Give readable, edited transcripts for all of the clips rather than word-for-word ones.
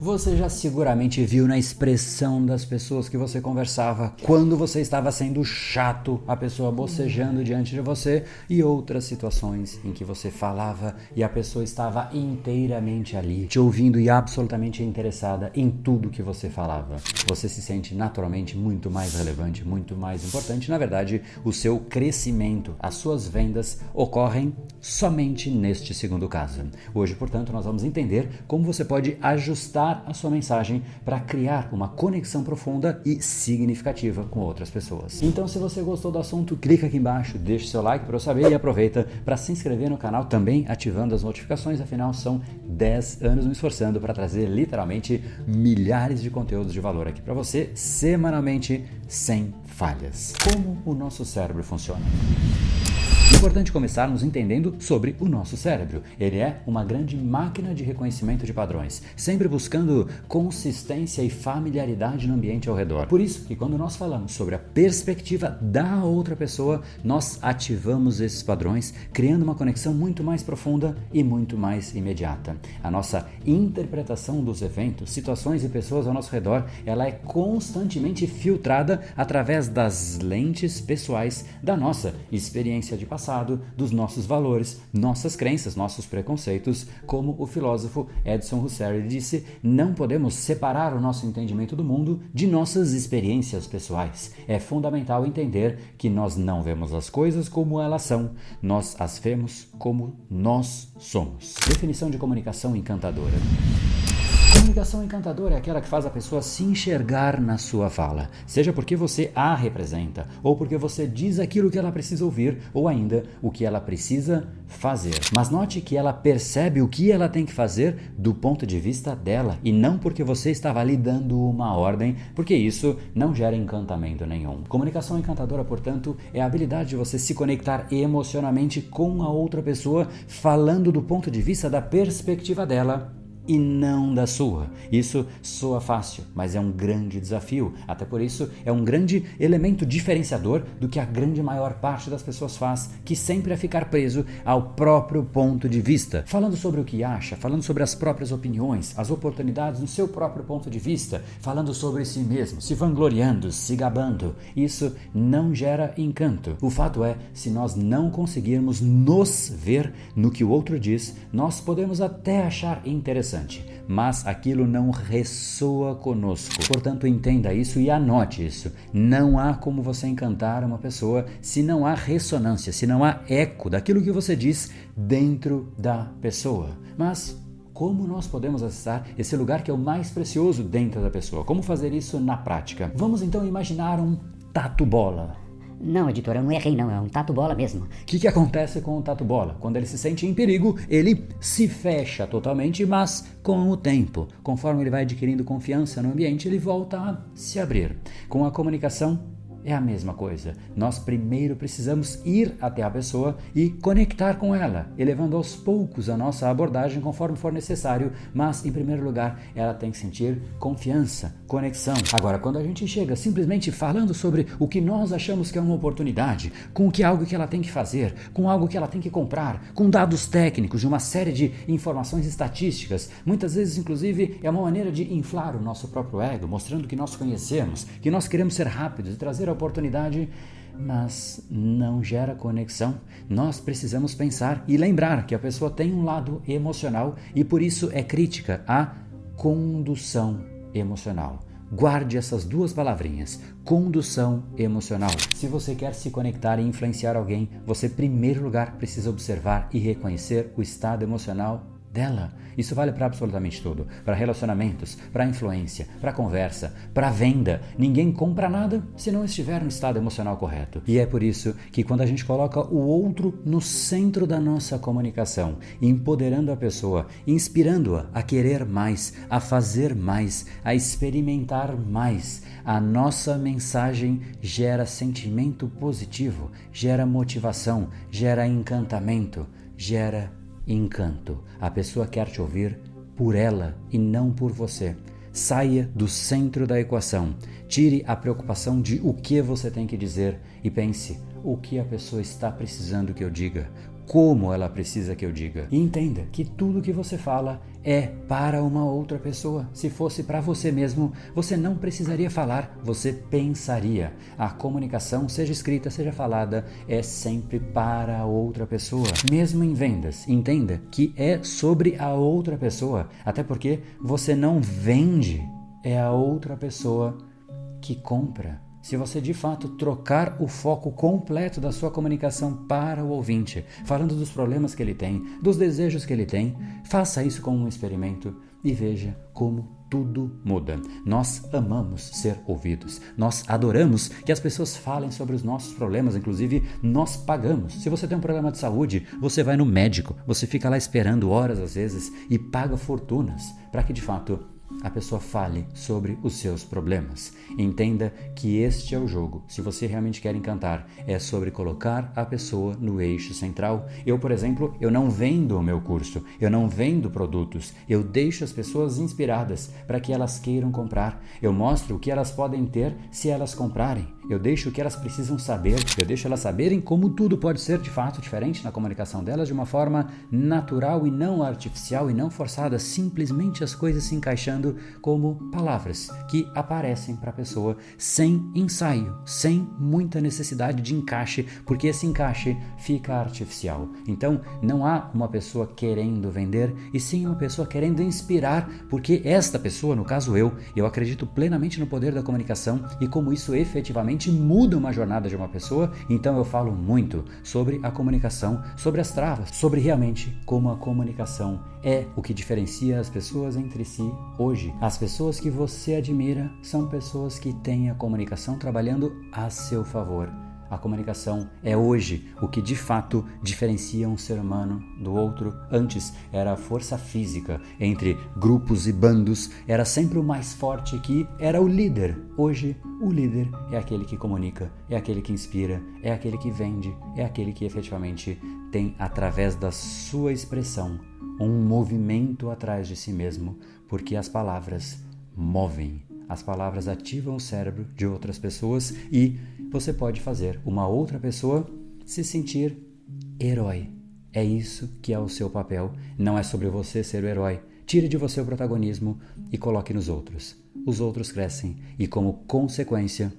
Você já seguramente viu na expressão das pessoas que você conversava quando você estava sendo chato, a pessoa bocejando diante de você, e outras situações em que você falava e a pessoa estava inteiramente ali, te ouvindo e absolutamente interessada em tudo que você falava. Você se sente naturalmente muito mais relevante, muito mais importante. Na verdade, o seu crescimento, as suas vendas ocorrem somente neste segundo caso. Hoje, portanto, nós vamos entender como você pode ajustar a sua mensagem para criar uma conexão profunda e significativa com outras pessoas. Então, se você gostou do assunto, clica aqui embaixo, deixa seu like para eu saber e aproveita para se inscrever no canal também ativando as notificações, afinal são 10 anos me esforçando para trazer literalmente milhares de conteúdos de valor aqui para você semanalmente sem falhas. Como o nosso cérebro funciona? É importante começarmos entendendo sobre o nosso cérebro. Ele é uma grande máquina de reconhecimento de padrões, sempre buscando consistência e familiaridade no ambiente ao redor. Por isso que quando nós falamos sobre a perspectiva da outra pessoa, nós ativamos esses padrões, criando uma conexão muito mais profunda e muito mais imediata. A nossa interpretação dos eventos, situações e pessoas ao nosso redor, ela é constantemente filtrada através das lentes pessoais da nossa experiência de passado, dos nossos valores, nossas crenças, nossos preconceitos. Como o filósofo Edson Husserl disse, não podemos separar o nosso entendimento do mundo de nossas experiências pessoais. É fundamental entender que nós não vemos as coisas como elas são, nós as vemos como nós somos. Definição de comunicação encantadora. Comunicação encantadora é aquela que faz a pessoa se enxergar na sua fala, seja porque você a representa, ou porque você diz aquilo que ela precisa ouvir, ou ainda o que ela precisa fazer. Mas note que ela percebe o que ela tem que fazer do ponto de vista dela, e não porque você estava lhe dando uma ordem, porque isso não gera encantamento nenhum. Comunicação encantadora, portanto, é a habilidade de você se conectar emocionalmente com a outra pessoa, falando do ponto de vista da perspectiva dela e não da sua. Isso soa fácil, mas é um grande desafio. Até por isso, é um grande elemento diferenciador do que a grande maior parte das pessoas faz, que sempre é ficar preso ao próprio ponto de vista. Falando sobre o que acha, falando sobre as próprias opiniões, as oportunidades no seu próprio ponto de vista, falando sobre si mesmo, se vangloriando, se gabando. Isso não gera encanto. O fato é, se nós não conseguirmos nos ver no que o outro diz, nós podemos até achar interessante, mas aquilo não ressoa conosco. Portanto, entenda isso e anote isso. Não há como você encantar uma pessoa se não há ressonância, se não há eco daquilo que você diz dentro da pessoa. Mas como nós podemos acessar esse lugar que é o mais precioso dentro da pessoa? Como fazer isso na prática? Vamos então imaginar um tatu-bola. Não, editor, eu não errei não, é um tatu-bola mesmo. O que acontece com o tatu-bola? Quando ele se sente em perigo, ele se fecha totalmente, mas com o tempo, conforme ele vai adquirindo confiança no ambiente, ele volta a se abrir. Com a comunicação, é a mesma coisa. Nós primeiro precisamos ir até a pessoa e conectar com ela, elevando aos poucos a nossa abordagem conforme for necessário, mas em primeiro lugar ela tem que sentir confiança, conexão. Agora, quando a gente chega simplesmente falando sobre o que nós achamos que é uma oportunidade, com o que é algo que ela tem que fazer, com algo que ela tem que comprar, com dados técnicos, de uma série de informações estatísticas, muitas vezes inclusive é uma maneira de inflar o nosso próprio ego, mostrando que nós conhecemos, que nós queremos ser rápidos e trazer a oportunidade, mas não gera conexão. Nós precisamos pensar e lembrar que a pessoa tem um lado emocional e por isso é crítica à condução emocional. Guarde essas duas palavrinhas, condução emocional. Se você quer se conectar e influenciar alguém, você em primeiro lugar precisa observar e reconhecer o estado emocional dela. Isso vale para absolutamente tudo, para relacionamentos, para influência, para conversa, para venda. Ninguém compra nada se não estiver no estado emocional correto. E é por isso que quando a gente coloca o outro no centro da nossa comunicação, empoderando a pessoa, inspirando-a a querer mais, a fazer mais, a experimentar mais, a nossa mensagem gera sentimento positivo, gera motivação, gera encantamento, gera encanto. A pessoa quer te ouvir por ela e não por você. Saia do centro da equação. Tire a preocupação de o que você tem que dizer e pense o que a pessoa está precisando que eu diga. como ela precisa que eu diga. E entenda que tudo que você fala é para uma outra pessoa. Se fosse para você mesmo, você não precisaria falar, você pensaria. A comunicação, seja escrita, seja falada, é sempre para a outra pessoa. Mesmo em vendas, entenda que é sobre a outra pessoa, até porque você não vende, é a outra pessoa que compra. Se você de fato trocar o foco completo da sua comunicação para o ouvinte, falando dos problemas que ele tem, dos desejos que ele tem, faça isso como um experimento e veja como tudo muda. Nós amamos ser ouvidos. Nós adoramos que as pessoas falem sobre os nossos problemas, inclusive nós pagamos. Se você tem um problema de saúde, você vai no médico, você fica lá esperando horas às vezes e paga fortunas para que de fato a pessoa fale sobre os seus problemas. Entenda que este é o jogo. Se você realmente quer encantar, é sobre colocar a pessoa no eixo central. Eu, por exemplo, eu não vendo o meu curso, eu não vendo produtos, eu deixo as pessoas inspiradas para que elas queiram comprar. Eu mostro o que elas podem ter se elas comprarem. Eu deixo o que elas precisam saber, eu deixo elas saberem como tudo pode ser de fato diferente na comunicação delas de uma forma natural e não artificial e não forçada, simplesmente as coisas se encaixando como palavras que aparecem para a pessoa sem ensaio, sem muita necessidade de encaixe, porque esse encaixe fica artificial. Então, não há uma pessoa querendo vender, e sim uma pessoa querendo inspirar, porque esta pessoa, no caso eu acredito plenamente no poder da comunicação e como isso efetivamente muda uma jornada de uma pessoa. Então eu falo muito sobre a comunicação, sobre as travas, sobre realmente como a comunicação é o que diferencia as pessoas entre si hoje. As pessoas que você admira são pessoas que têm a comunicação trabalhando a seu favor. A comunicação é hoje o que de fato diferencia um ser humano do outro. Antes era a força física entre grupos e bandos, era sempre o mais forte que era o líder. Hoje o líder é aquele que comunica, é aquele que inspira, é aquele que vende, é aquele que efetivamente tem através da sua expressão um movimento atrás de si mesmo, porque as palavras movem. As palavras ativam o cérebro de outras pessoas e você pode fazer uma outra pessoa se sentir herói. É isso que é o seu papel. Não é sobre você ser o herói. Tire de você o protagonismo e coloque nos outros. Os outros crescem e, como consequência,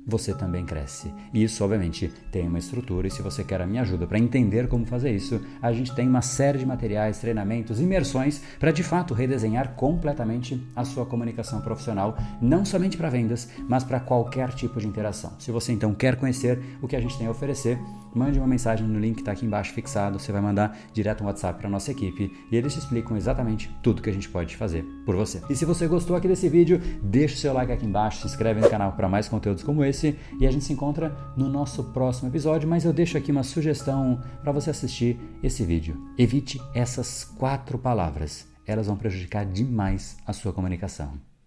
você também cresce. E isso, obviamente, tem uma estrutura, e se você quer a minha ajuda para entender como fazer isso, a gente tem uma série de materiais, treinamentos, imersões para, de fato, redesenhar completamente a sua comunicação profissional, não somente para vendas, mas para qualquer tipo de interação. Se você, então, quer conhecer o que a gente tem a oferecer, mande uma mensagem no link que está aqui embaixo fixado, você vai mandar direto um WhatsApp para a nossa equipe e eles te explicam exatamente tudo que a gente pode fazer por você. E se você gostou aqui desse vídeo, deixa o seu like aqui embaixo, se inscreve no canal para mais conteúdos como esse e a gente se encontra no nosso próximo episódio, mas eu deixo aqui uma sugestão para você assistir esse vídeo. Evite essas 4 palavras, elas vão prejudicar demais a sua comunicação.